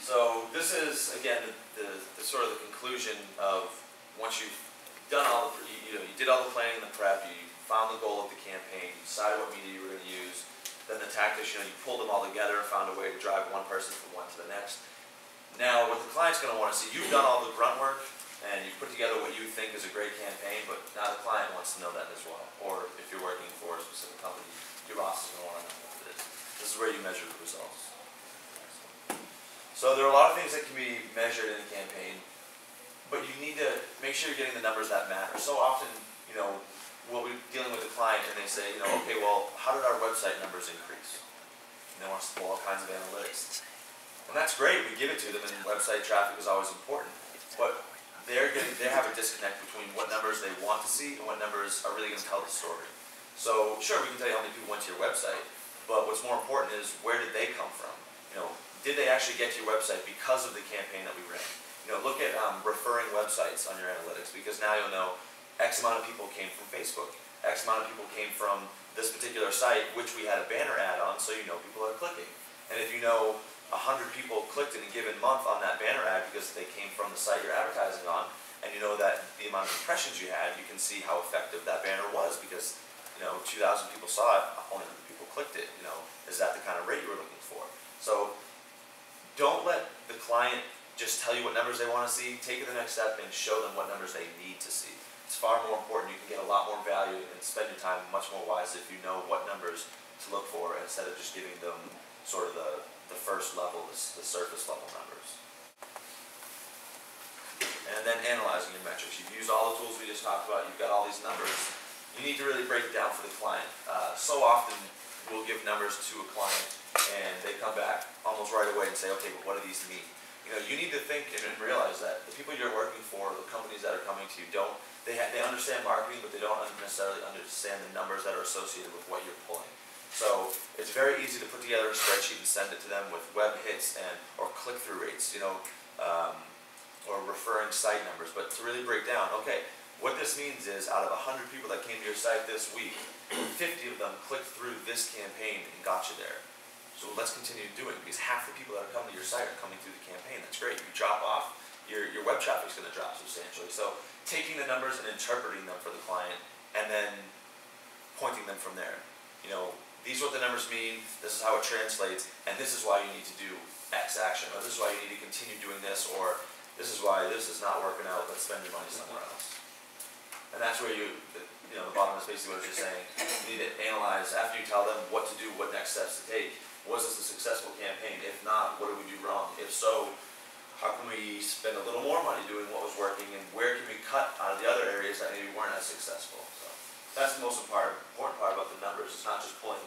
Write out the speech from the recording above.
So this is, again, the sort of the conclusion of once you've done all the, you did all the planning and the prep, you found the goal of the campaign, you decided what media you were going to use, then the tactics, you pulled them all together and found a way to drive one person from one to the next. Now, what the client's going to want to see, you've done all the grunt work, and you've put together what you think is a great campaign, but now the client wants to know that as well. Or if you're working for a specific company, your boss is going to want to know what it is. This is where you measure the results. So there are a lot of things that can be measured in a campaign, but you need to make sure you're getting the numbers that matter. So often, we'll be dealing with a client and they say, okay, well, how did our website numbers increase? And they want us to pull all kinds of analytics. And that's great, we give it to them, and website traffic is always important. But they have a disconnect between what numbers they want to see and what numbers are really going to tell the story. So sure, we can tell you how many people went to your website, but what's more important is where did they come from? Did they actually get to your website because of the campaign that we ran? Look at referring websites on your analytics, because now you'll know X amount of people came from Facebook, X amount of people came from this particular site, which we had a banner ad on, so people are clicking. And if 100 people clicked in a given month on that banner ad because they came from the site you're advertising on, and you know that the amount of impressions you had, you can see how effective that banner was, because 2,000 people saw it, only 100 people clicked it. Is that the kind of rate you were looking for? So don't let the client just tell you what numbers they want to see. Take it the next step and show them what numbers they need to see. It's far more important. You can get a lot more value and spend your time much more wisely if you know what numbers to look for, instead of just giving them sort of the first level, the surface level numbers. And then analyzing your metrics. You've used all the tools we just talked about. You've got all these numbers. You need to really break it down for the client. So often we'll give numbers to a client and they come back almost right away and say, okay, but what do these mean? You need to think and realize that the people you're working for, the companies that are coming to you, they understand marketing, but they don't necessarily understand the numbers that are associated with what you're pulling. So it's very easy to put together a spreadsheet and send it to them with web hits or click-through rates, or referring site numbers. But to really break down, okay, what this means is out of 100 people that came to your site this week, 50 of them clicked through this campaign and got you there. So let's continue to do it, because half the people that are coming to your site are coming through the campaign. That's great. You drop off, your web traffic is going to drop substantially. So taking the numbers and interpreting them for the client, and then pointing them from there. These are what the numbers mean, this is how it translates, and this is why you need to do X action, or this is why you need to continue doing this, or this is why this is not working out, let's spend your money somewhere else. And that's where the bottom is basically what I was just saying. You need to analyze, after you tell them what to do, what next steps to take. Was this a successful campaign? If not, what did we do wrong? If so, how can we spend a little more money doing what was working, and where can we cut out of the other areas that maybe weren't as successful? So that's the most important part about the numbers. It's not just pulling